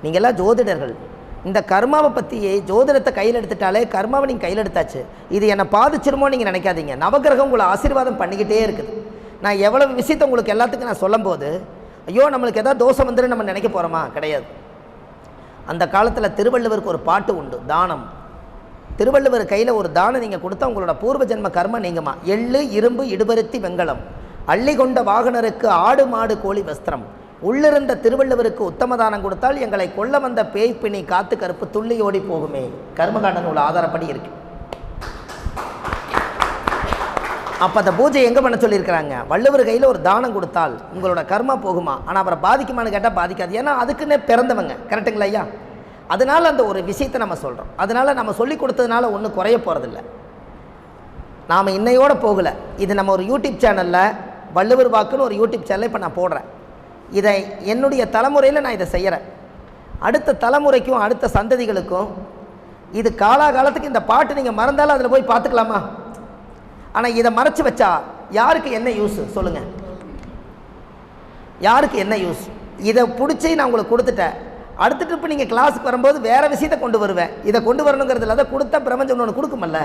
நீங்கள்லாம் ஜோதிடர்கள். இந்த கர்மாவை பற்றி ஜோதிடத்தை கையில் எடுத்துட்டாலே கர்மாவை நீங்கள் கையில் எடுத்தாச்சு. இது என்னை பாதிச்சிருமோ நீங்கள் நினைக்காதீங்க. நவகிரகம் உங்களை ஆசீர்வாதம் பண்ணிக்கிட்டே இருக்குது. நான் எவ்வளவு விஷயத்தை உங்களுக்கு எல்லாத்துக்கும் நான் சொல்லும்போது ஐயோ நம்மளுக்கு எதாவது தோஷம் வந்துடும் நம்ம நினைக்க போகிறோமா? கிடையாது. அந்த காலத்தில் திருவள்ளுவருக்கு ஒரு பாட்டு உண்டு, தானம். திருவள்ளுவர் கையில் ஒரு தானம் நீங்கள் கொடுத்தா உங்களோட பூர்வ ஜென்ம கர்ம நீங்குமா. எள்ளு இரும்பு இடுபருத்தி வெங்கலம் அள்ளி கொண்ட வாகனருக்கு ஆடு மாடு கோழி வஸ்திரம் உள்ளிருந்த திருவள்ளுவருக்கு உத்தம தானம் கொடுத்தால் எங்களை கொல்ல வந்த பேய் பிணி காத்து கருப்பு துள்ளி ஓடி போகுமே. கர்மகாண்டன் உள்ள ஆதாரப்படி இருக்கு. அப்போ அந்த பூஜை எங்கே பண்ண சொல்லியிருக்கிறாங்க? வள்ளுவர் கையில் ஒரு தானம் கொடுத்தால் உங்களோட கர்மா போகுமா? ஆனால் அப்புறம் பாதிக்குமான்னு கேட்டால் பாதிக்காது. ஏன்னா அதுக்குன்னே பிறந்தவங்க. கரெக்டுங்களா ஐயா? அதனால் அந்த ஒரு விஷயத்தை நம்ம சொல்கிறோம். அதனால் நம்ம சொல்லி கொடுத்ததுனால ஒன்றும் குறைய போகிறதில்ல. நாம் இன்னையோடு போகலை. இது நம்ம ஒரு யூடியூப் சேனலில் வள்ளுவர் வாக்குன்னு ஒரு யூடியூப் சேனலை இப்போ நான் போடுறேன். இதை என்னுடைய தலைமுறையில் நான் இதை செய்கிறேன். அடுத்த தலைமுறைக்கும் அடுத்த சந்ததிகளுக்கும் இது காலாகாலத்துக்கு இந்த பாட்டு நீங்கள் மறந்தாலும் அதில் போய் பார்த்துக்கலாமா? ஆனால் இதை மறைச்சி வச்சா யாருக்கு என்ன யூஸ் சொல்லுங்கள்? யாருக்கு என்ன யூஸ்? இதை பிடிச்சி நான் உங்களுக்கு கொடுத்துட்டேன். அடுத்த ட்ரிப்பு நீங்கள் கிளாஸுக்கு வரும்போது வேறு விஷயத்தை கொண்டு வருவேன். இதை கொண்டு வரணுங்கிறதுல அதை கொடுத்தா பிரபஞ்சம் ஒன்று கொடுக்குமல்ல.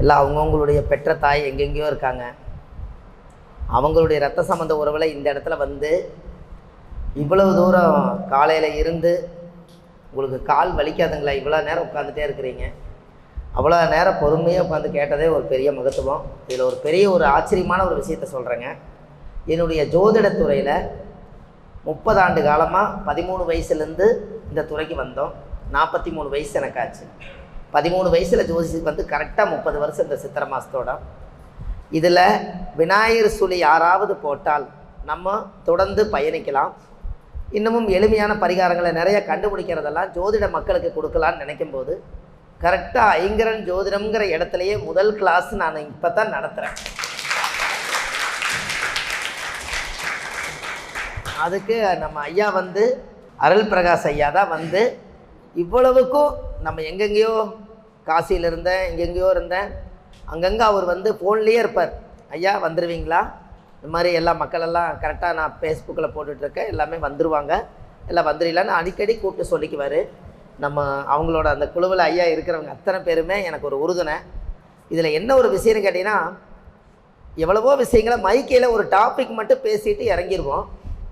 எல்லாம் அவங்கவுங்களுடைய பெற்ற தாய் எங்கெங்கேயோ இருக்காங்க. அவங்களுடைய ரத்த சம்பந்த உறவில் இந்த இடத்துல வந்து இவ்வளவு தூரம் காலையில் இருந்து உங்களுக்கு கால் வலிக்காதுங்களா? இவ்வளோ நேரம் உட்காந்துட்டே இருக்கிறீங்க. அவ்வளோ நேரம் பொறுமையாக உட்காந்து கேட்டதே ஒரு பெரிய மகத்துவம். இதில் ஒரு பெரிய ஒரு ஆச்சரியமான ஒரு விஷயத்தை சொல்கிறேங்க. என்னுடைய ஜோதிடத்துறையில் 30 ஆண்டு காலமாக 13 வயசுலேருந்து இந்த துறைக்கு வந்தோம். 43 வயசு எனக்கு ஆச்சு. 13 வயசில் ஜோதிஷத்துக்கு வந்து கரெக்டாக 30 வருஷம் இந்த சித்திரை மாதத்தோட. இதில் விநாயகர் சுழி யாராவது போட்டால் நம்ம தொடர்ந்து பயணிக்கலாம். இன்னமும் எளிமையான பரிகாரங்களை நிறைய கண்டுபிடிக்கிறதெல்லாம் ஜோதிட மக்களுக்கு கொடுக்கலான்னு நினைக்கும் போது கரெக்டாக ஐங்கரன் ஜோதிடம்ங்கிற இடத்துலையே முதல் கிளாஸ் நான் இப்போ தான் நடத்துகிறேன். அதுக்கு நம்ம ஐயா வந்து அருள் பிரகாஷ் ஐயா தான் வந்து இவ்வளவுக்கும் நம்ம எங்கெங்கேயோ காசியில் இருந்தேன், எங்கெங்கேயோ இருந்தேன், அங்கங்கே அவர் வந்து ஃபோன்லேயே இருப்பார். ஐயா வந்துடுவீங்களா? இந்த மாதிரி எல்லா மக்களெல்லாம் கரெக்டாக நான் ஃபேஸ்புக்கில் போட்டுட்ருக்கேன், எல்லாமே வந்துடுவாங்க, எல்லாம் வந்துடலான்னு அடிக்கடி கூப்பிட்டு சொல்லிக்குவார். நம்ம அவங்களோட அந்த குழுவில் ஐயா இருக்கிறவங்க அத்தனை பேருமே எனக்கு ஒரு உறுதுணை. இதில் என்ன ஒரு விஷயம்னு கேட்டிங்கன்னா, எவ்வளவோ விஷயங்களை மைக்கையில் ஒரு டாபிக் மட்டும் பேசிட்டு இறங்கிடுவோம்.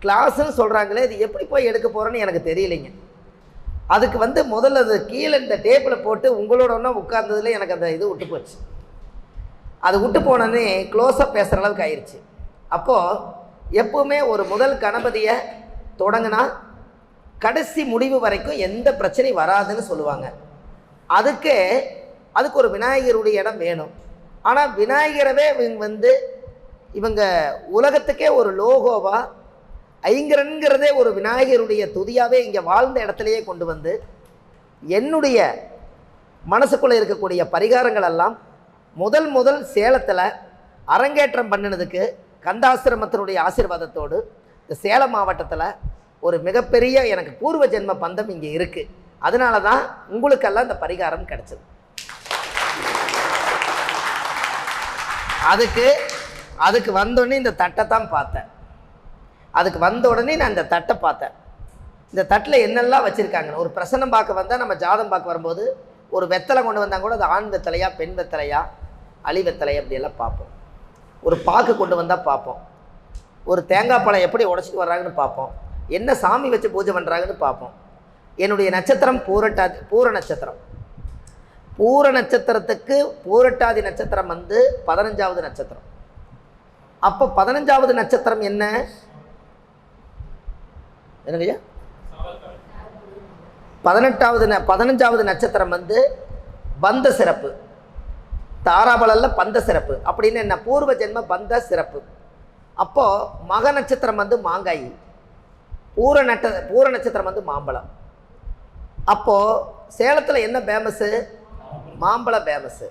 கிளாஸுன்னு சொல்கிறாங்களே, இது எப்படி போய் எடுக்க போகிறேன்னு எனக்கு தெரியலைங்க. அதுக்கு வந்து முதல்ல அது கீழே இந்த டேப்பில் போட்டு உங்களோட ஒன்றா உட்கார்ந்ததில் எனக்கு அந்த இது விட்டு போச்சு. அது விட்டு போனோன்னே க்ளோஸாக பேசுகிற அளவுக்கு ஆயிடுச்சு. அப்போது எப்போவுமே ஒரு முதல் கணபதியை தொடங்கினா கடைசி முடிவு வரைக்கும் எந்த பிரச்சனையும் வராதுன்னு சொல்லுவாங்க. அதுக்கு ஒரு விநாயகருடைய இடம் வேணும். ஆனால் விநாயகரவே இவங்க உலகத்துக்கே ஒரு லோகோவாக ஐங்கரன்கிறதே ஒரு விநாயகருடைய துதியாகவே இங்கே வாழ்ந்த இடத்துலையே கொண்டு வந்து என்னுடைய மனசுக்குள்ளே இருக்கக்கூடிய பரிகாரங்கள் எல்லாம் முதல் சேலத்தில் அரங்கேற்றம் பண்ணினதுக்கு கந்தாசிரமத்தினுடைய ஆசீர்வாதத்தோடு இந்த சேலம் மாவட்டத்தில் ஒரு மிகப்பெரிய எனக்கு பூர்வ ஜென்ம பந்தம் இங்கே இருக்குது. அதனால தான் உங்களுக்கெல்லாம் இந்த பரிகாரம் கிடச்சிது. அதுக்கு வந்தோடனே இந்த தட்டை தான் பார்த்தேன். அதுக்கு வந்த உடனே நான் இந்த தட்டை பார்த்தேன். இந்த தட்டில் என்னெல்லாம் வச்சுருக்காங்கன்னு ஒரு பிரசன்னம் பார்க்க வந்தால், நம்ம ஜாதம் பார்க்க வரும்போது ஒரு வெத்தலை கொண்டு வந்தால் கூட அது ஆண் வெத்தலையா பெண் வெத்தலையா அலி வெத்தலையா அப்படியெல்லாம் பார்ப்போம். ஒரு பாக்கு கொண்டு வந்தால் பார்ப்போம். ஒரு தேங்காய் பழம் எப்படி உடச்சிட்டு வர்றாங்கன்னு பார்ப்போம். என்ன சாமி வச்சு பூஜை பண்ணுறாங்கன்னு பார்ப்போம். என்னுடைய நட்சத்திரம் பூர நட்சத்திரம். பூர நட்சத்திரத்துக்கு பூரட்டாதி நட்சத்திரம் 15வது நட்சத்திரம். அப்போ 15வது நட்சத்திரம் என்னங்கய்யா? 15வது நட்சத்திரம் பந்த சிறப்பு. தாராபலல்ல பந்த சிறப்பு அப்படின்னு என்ன? பூர்வ ஜென்ம பந்த சிறப்பு. அப்போது மக நட்சத்திரம் மாங்காய், பூர நட்சத்திரம் மாம்பழம். அப்போது சேலத்தில் என்ன ஃபேமஸ்ஸு? மாம்பழம் ஃபேமஸ்ஸு.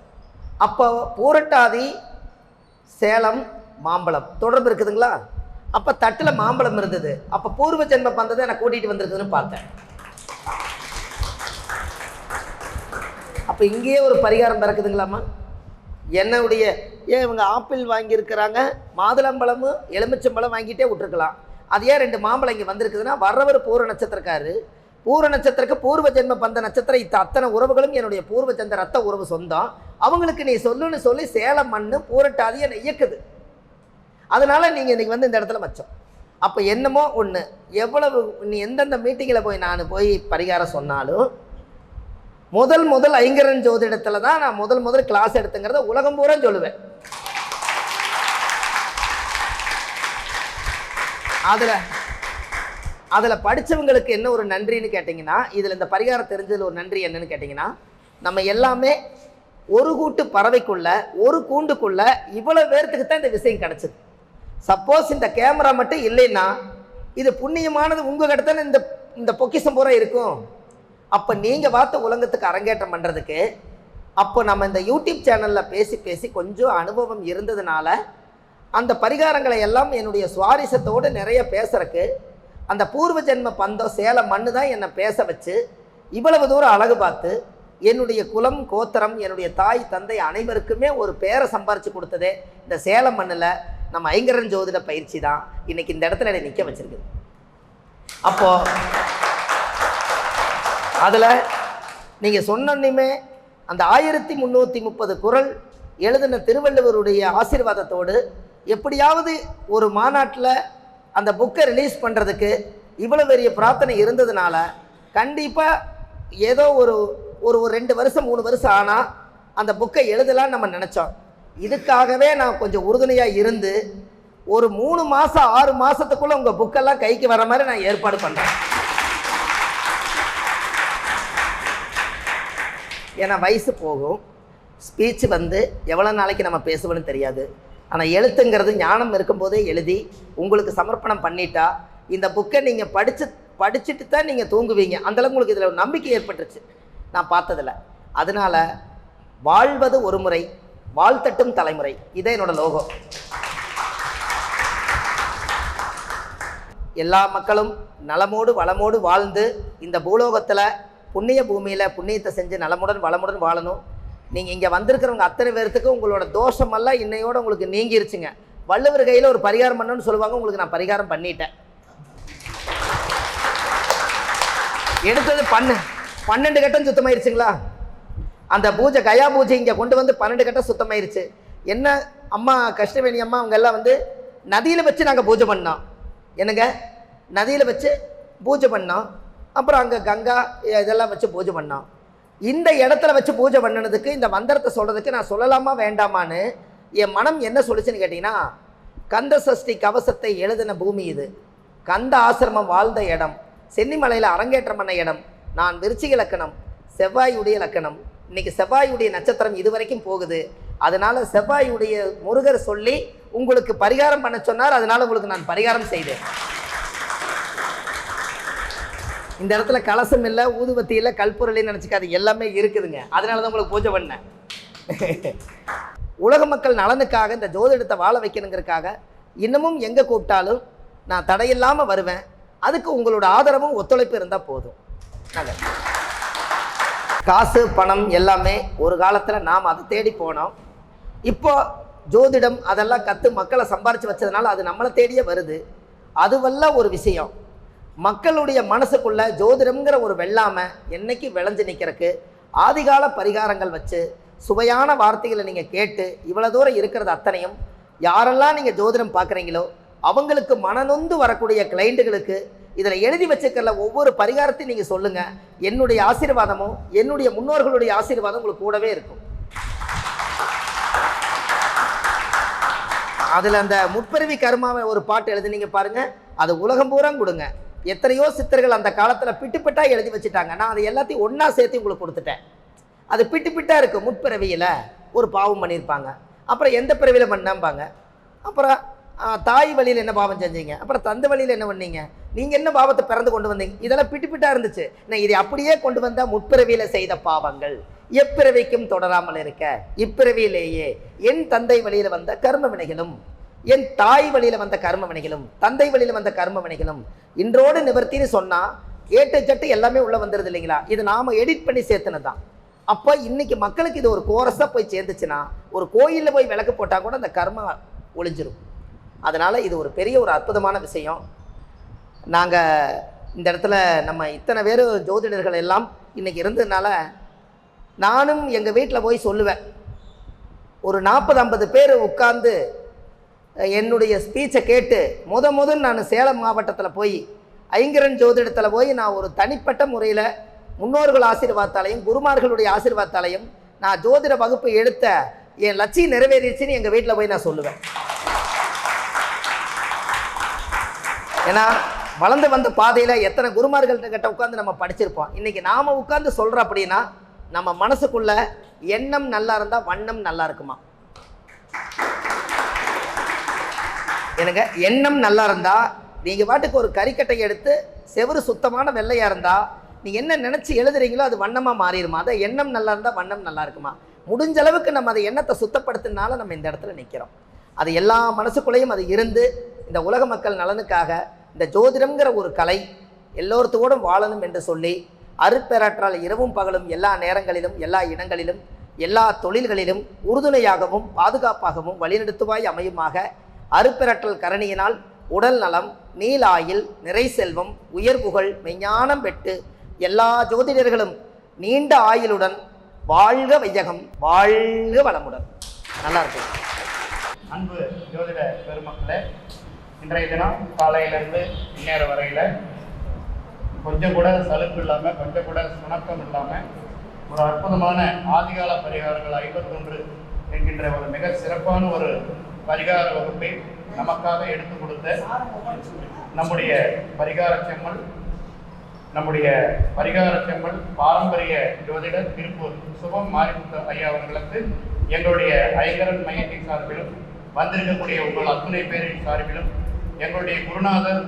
அப்போ பூரட்டாதி சேலம் மாம்பழம் தொடர்பு இருக்குதுங்களா? அப்போ தட்டில் மாம்பழம் இருந்தது. அப்போ பூர்வ ஜென்ம பந்தத்தை எனக்கு கூட்டிகிட்டு வந்திருக்குதுன்னு பார்த்தேன். அப்போ இங்கேயே ஒரு பரிகாரம் பிறக்குதுங்களாம்மா? என்னுடைய ஏன் இவங்க ஆப்பிள் வாங்கியிருக்கிறாங்க, மாதுளம்பழமும் எலுமிச்சம்பழம் வாங்கிட்டே விட்டுருக்கலாம். அது ஏன் 2 மாம்பழம் இங்கே வந்திருக்குதுன்னா, வர்றவர் பூர நட்சத்திரக்காரு, பூர நட்சத்திரக்கு பூர்வ ஜென்ம பந்த நட்சத்திரம் அத்தனை உறவுகளும் என்னுடைய பூர்வ ஜென்ம ரத்த உறவு சொந்தம். அவங்களுக்கு நீ சொல்லுன்னு சொல்லி சேலம் மண்ணு பூரட்டாதி என்னை இயக்குது. அதனால நீங்கள் இன்றைக்கி வந்து இந்த இடத்துல வச்சோம். அப்போ என்னமோ ஒன்று, எவ்வளவு நீ எந்தெந்த மீட்டிங்கில் போய் நான் போய் பரிகாரம் சொன்னாலும் முதல் ஐங்கரன் ஜோதிடத்தில் தான் நான் முதல் கிளாஸ் எடுத்துங்கிறத உலகம் பூரா சொல்லுவேன். அதில் படித்தவங்களுக்கு என்ன ஒரு நன்றின்னு கேட்டிங்கன்னா, இதில் இந்த பரிகாரம் தெரிஞ்சதில் ஒரு நன்றி என்னன்னு கேட்டிங்கன்னா, நம்ம எல்லாமே ஒரு கூட்டு பறவைக்குள்ள ஒரு கூண்டுக்குள்ள இவ்வளோ பேர்த்துக்கு தான் இந்த விஷயம் கிடச்சிது. சப்போஸ் இந்த கேமரா மட்டும் இல்லைன்னா இது புண்ணியமானது உங்கள் கிட்ட தானே இந்த பொக்கிஷம் பூரா இருக்கும். அப்போ நீங்கள் பார்த்த உலகத்துக்கு அரங்கேற்றம் பண்ணுறதுக்கு அப்போ நம்ம இந்த யூடியூப் சேனலில் பேசி கொஞ்சம் அனுபவம் இருந்ததுனால அந்த பரிகாரங்களை எல்லாம் என்னுடைய சுவாரஸ்யத்தோடு நிறைய பேசுறதுக்கு அந்த பூர்வ ஜென்ம பந்தம் சேலம் மண்ணு தான் என்னை பேச வச்சு இவ்வளவு தூரம் அழகு பார்த்து என்னுடைய குலம் கோத்திரம் என்னுடைய தாய் தந்தை அனைவருக்குமே ஒரு பேரை சம்பாரித்து கொடுத்ததே இந்த சேலம் மண்ணில் நம்ம ஐங்கரன் ஜோதிட பயிற்சி தான் இன்றைக்கி இந்த இடத்துல என்னை நிற்க வச்சுருக்குது. அப்போது அதில் நீங்கள் சொன்னோன்னுமே அந்த 1330 குறள் எழுதின திருவள்ளுவருடைய ஆசீர்வாதத்தோடு எப்படியாவது ஒரு மாநாட்டில் அந்த புக்கை ரிலீஸ் பண்ணுறதுக்கு இவ்வளோ பெரிய பிரார்த்தனை இருந்ததுனால கண்டிப்பாக ஏதோ ஒரு 2 வருஷம் 3 வருஷம் ஆனால் அந்த புக்கை எழுதலான்னு நம்ம நினச்சோம். இதுக்காகவே நான் கொஞ்சம் உறுதுணையாக இருந்து ஒரு 3 மாதம் 6 மாதத்துக்குள்ளே உங்கள் புக்கெல்லாம் கைக்கு வர மாதிரி நான் ஏற்பாடு பண்ணுறேன். ஏன்னா வயசு போகும், ஸ்பீச் வந்து எவ்வளோ நாளைக்கு நம்ம பேசுவோன்னு தெரியாது. ஆனால் எழுத்துங்கிறது ஞானம் இருக்கும்போதே எழுதி உங்களுக்கு சமர்ப்பணம் பண்ணிட்டா இந்த புக்கை நீங்கள் படிச்சுட்டு தான் நீங்கள் தூங்குவீங்க. அந்தளவுக்கு உங்களுக்கு இதில் ஒரு நம்பிக்கை ஏற்பட்டுருச்சு நான் பார்த்ததில்ல. அதனால் வாழ்வது ஒரு முறை, வாழ்த்தட்டும் தலைமுறை, இதே என்னோட லோகம். எல்லா மக்களும் நலமோடு வளமோடு வாழ்ந்து இந்த பூலோகத்தில் புண்ணிய பூமியில் புண்ணியத்தை செஞ்சு நலமுடன் வளமுடன் வாழணும். நீங்கள் இங்கே வந்திருக்கிறவங்க அத்தனை பேர்த்துக்கு உங்களோட தோஷமெல்லாம் இன்னையோடு உங்களுக்கு நீங்கிருச்சுங்க. வள்ளுவர் கையில் ஒரு பரிகாரம் பண்ணணும்னு சொல்லுவாங்க, உங்களுக்கு நான் பரிகாரம் பண்ணிட்டேன். எடுத்தது 12 கட்டம் சுத்தமாயிருச்சுங்களா? அந்த பூஜை கயா பூஜை இங்கே கொண்டு வந்து 12 கட்டம் சுத்தமாயிருச்சு. என்ன அம்மா கஷ்டவேணி அம்மா அவங்க எல்லாம் வந்து நதியில் வச்சு நாங்கள் பூஜை பண்ணோம். என்னங்க நதியில் வச்சு பூஜை பண்ணோம். அப்புறம் அங்கே கங்கா இதெல்லாம் வச்சு பூஜை பண்ணோம். இந்த இடத்துல வச்சு பூஜை பண்ணினதுக்கு இந்த மந்திரத்தை சொல்கிறதுக்கு நான் சொல்லலாமா வேண்டாமான்னு என் மனம் என்ன சொல்லிச்சுன்னு கேட்டிங்கன்னா, கந்த சஷ்டி கவசத்தை எழுதின பூமி இது, கந்த ஆசிரமம் வாழ்ந்த இடம், சென்னிமலையில் அரங்கேற்றம் பண்ண இடம், நான் விருச்சிக லக்கணம், செவ்வாயுடைய லக்கணம். இன்றைக்கி செவ்வாயுடைய நட்சத்திரம் இதுவரைக்கும் போகுது. அதனால் செவ்வாயுடைய முருகர் சொல்லி உங்களுக்கு பரிகாரம் பண்ண சொன்னார். அதனால் உங்களுக்கு நான் பரிகாரம் செய்தேன். இந்த இடத்துல கலசம் இல்லை, ஊதுபத்தி இல்லை, கல்பொருளின்னு நினச்சிக்காது, எல்லாமே இருக்குதுங்க. அதனால தான் உங்களுக்கு பூஜை பண்ணேன். உலக மக்கள் நலனுக்காக இந்த ஜோதிடத்தை வாழ வைக்கணுங்கிறதுக்காக இன்னமும் எங்கே கூப்பிட்டாலும் நான் தடையில்லாமல் வருவேன். அதுக்கு உங்களோட ஆதரவும் ஒத்துழைப்பு இருந்தால் போதும். காசு பணம் எல்லாமே ஒரு காலத்தில் நாம் அதை தேடி போனோம். இப்போ ஜோதிடம் அதெல்லாம் கற்று மக்களை சம்பாரித்து வச்சதுனால அது நம்மளை தேடியே வருது. அதுவெல்லாம் ஒரு விஷயம். மக்களுடைய மனசுக்குள்ள ஜோதிடம்ங்கிற ஒரு வெள்ளாமை என்னைக்கு விளைஞ்சு நிற்கிறதுக்கு ஆதிகால பரிகாரங்கள் வச்சு சுவையான வார்த்தைகளை நீங்கள் கேட்டு இவ்வளோ தூரம் இருக்கிறது அத்தனையும் யாரெல்லாம் நீங்கள் ஜோதிடம் பார்க்குறீங்களோ அவங்களுக்கு மனநொந்து வரக்கூடிய கிளைண்ட்டுகளுக்கு இதில் எழுதி வச்சுக்கல ஒவ்வொரு பரிகாரத்தையும் நீங்கள் சொல்லுங்கள். என்னுடைய ஆசீர்வாதமும் என்னுடைய முன்னோர்களுடைய ஆசீர்வாதம் உங்களுக்கு கூடவே இருக்கும். அதில் அந்த முற்பிறவி கர்மாவை ஒரு பாட்டு எழுதுனீங்க பாருங்கள், அது உலகம் பூரா கொடுங்க. எத்தனையோ சித்தர்கள் அந்த காலத்தில் பிட்டுப்பிட்டாக எழுதி வச்சுட்டாங்க. நான் அதை எல்லாத்தையும் ஒன்றா சேர்த்து உங்களுக்கு கொடுத்துட்டேன். அது பிட்டுப்பிட்டாக இருக்குது. முற்பிறவியில் ஒரு பாவம் பண்ணியிருப்பாங்க, அப்புறம் எந்த பிறவியில் பண்ணாம்பாங்க, அப்புறம் தாய் வழியில் என்ன பாவம் செஞ்சீங்க, அப்புறம் தந்தை வழியில் என்ன பண்ணீங்க, நீங்கள் என்ன பாவத்தை பிறந்து கொண்டு வந்தீங்க, இதெல்லாம் பிட்டுப்பிட்டாக இருந்துச்சு. நான் இதை அப்படியே கொண்டு வந்தால் முற்பிறவியில் செய்த பாவங்கள் எப்பிறவிக்கும் தொடராமல் இருக்க இப்பிறவியிலேயே என் தந்தை வழியில் வந்த கர்ம வினைகளும் என் தாய் வழியில் வந்த கர்ம வினைகளும் தந்தை வழியில் வந்த கர்ம வினைகளும் இன்றோடு நிவர்த்தின்னு சொன்னால் ஏட்டு சட்டு எல்லாமே உள்ளே வந்துடுது இல்லைங்களா? இது நாம் எடிட் பண்ணி சேர்த்துனது தான். அப்போ இன்னைக்கு மக்களுக்கு இது ஒரு கோரஸாக போய் சேர்ந்துச்சுன்னா, ஒரு கோயிலில் போய் விளக்கு போட்டால் கூட அந்த கர்மா ஒழிஞ்சிரும். அதனால் இது ஒரு பெரிய ஒரு அற்புதமான விஷயம். நாங்கள் இந்த இடத்துல நம்ம இத்தனை பேர் ஜோதிடர்கள் எல்லாம் இன்றைக்கி இருந்ததுனால, நானும் எங்கள் வீட்டில் போய் சொல்லுவேன். ஒரு 40-50 பேர் உட்கார்ந்து என்னுடைய ஸ்பீச்சை கேட்டு முதல் நான் சேலம் மாவட்டத்தில் போய் ஐங்கரன் ஜோதிடத்தில் போய் நான் ஒரு தனிப்பட்ட முறையில் முன்னோர்கள் ஆசீர்வாதத்தாலையும் குருமார்களுடைய ஆசீர்வாதத்தாலையும் நான் ஜோதிட வகுப்பு எடுத்த என் லட்சியம் நிறைவேறிடுச்சுன்னு எங்கள் வீட்டில் போய் நான் சொல்லுவேன். ஏன்னா வளர்ந்து வந்த பாதையில் எத்தனை குருமார்கள்கிட்ட உட்காந்து நம்ம படிச்சிருப்போம். இன்றைக்கி நாம் உட்காந்து சொல்கிறோம் அப்படின்னா நம்ம மனசுக்குள்ள எண்ணம் நல்லா இருந்தால் வண்ணம் நல்லா இருக்குமா? எனக்கு எண்ணம் நல்லா இருந்தால் நீங்கள் பாட்டுக்கு ஒரு கறிக்கட்டையை எடுத்து செவரு சுத்தமான வெள்ளையாக இருந்தால் நீங்கள் என்ன நினச்சி எழுதுறீங்களோ அது வண்ணமாக மாறிடுமா? அதை எண்ணம் நல்லா இருந்தால் வண்ணம் நல்லா இருக்குமா? முடிஞ்ச அளவுக்கு நம்ம அதை எண்ணத்தை சுத்தப்படுத்தினால நம்ம இந்த இடத்துல நிற்கிறோம். அது எல்லா மனசுக்குள்ளேயும் அது இருந்து இந்த உலக மக்கள் நலனுக்காக இந்த ஜோதிடம்ங்கிற ஒரு கலை எல்லோருத்தோடும் வாழணும் என்று சொல்லி அருட்பேராற்றால் இரவும் பகலும் எல்லா நேரங்களிலும் எல்லா இடங்களிலும் எல்லா தொழில்களிலும் உறுதுணையாகவும் பாதுகாப்பாகவும் வழிநடத்துவாய் அமையுமாக அருட்பேராற்றல் கரணியினால் உடல் நலம், நீலாயில், நிறை செல்வம், உயர்வுகள், மெஞ்ஞானம் பெற்று எல்லா ஜோதிடர்களும் நீண்ட ஆயுளுடன் வாழ்க வையகம், வாழ்க வளமுடன். நல்லா இருக்கு. அன்பு ஜோதிட பெருமக்களே, இன்றைய தினம் காலையிலேருந்து இந்நேரம் வரையில் கொஞ்சம் கூட சலுப்பு இல்லாமல், கொஞ்சம் கூட சுணக்கம் இல்லாமல் ஒரு அற்புதமான ஆதிகால பரிகாரங்கள் 51 என்கின்ற ஒரு மிக சிறப்பான ஒரு பரிகார வகுப்பை நமக்காக எடுத்து கொடுத்த நம்முடைய பரிகார செம்மல் பாரம்பரிய ஜோதிடர் திருப்பூர் சுபம் மாரிமுத்து ஐயா அவர்களுக்கு எங்களுடைய ஐங்கரன் மையத்தின் சார்பிலும் வந்திருக்கக்கூடிய உங்கள் அத்துணை பேரின் சார்பிலும் எங்களுடைய குருநாதர்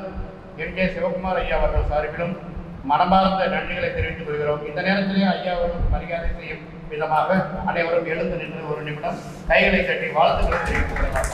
என்.கே. சிவகுமார் ஐயா அவர்கள் சார்பிலும் மனமார்ந்த நன்றிகளை தெரிவித்துக் கொள்கிறோம். இந்த நேரத்திலே ஐயா அவர்களுக்கு மரியாதை செய்யும் விதமாக அனைவரும் எழுந்து நின்று ஒரு நிமிடம் கைகளை கட்டி வாழ்த்துக்களை தெரிவித்துக் கொள்ளலாம்.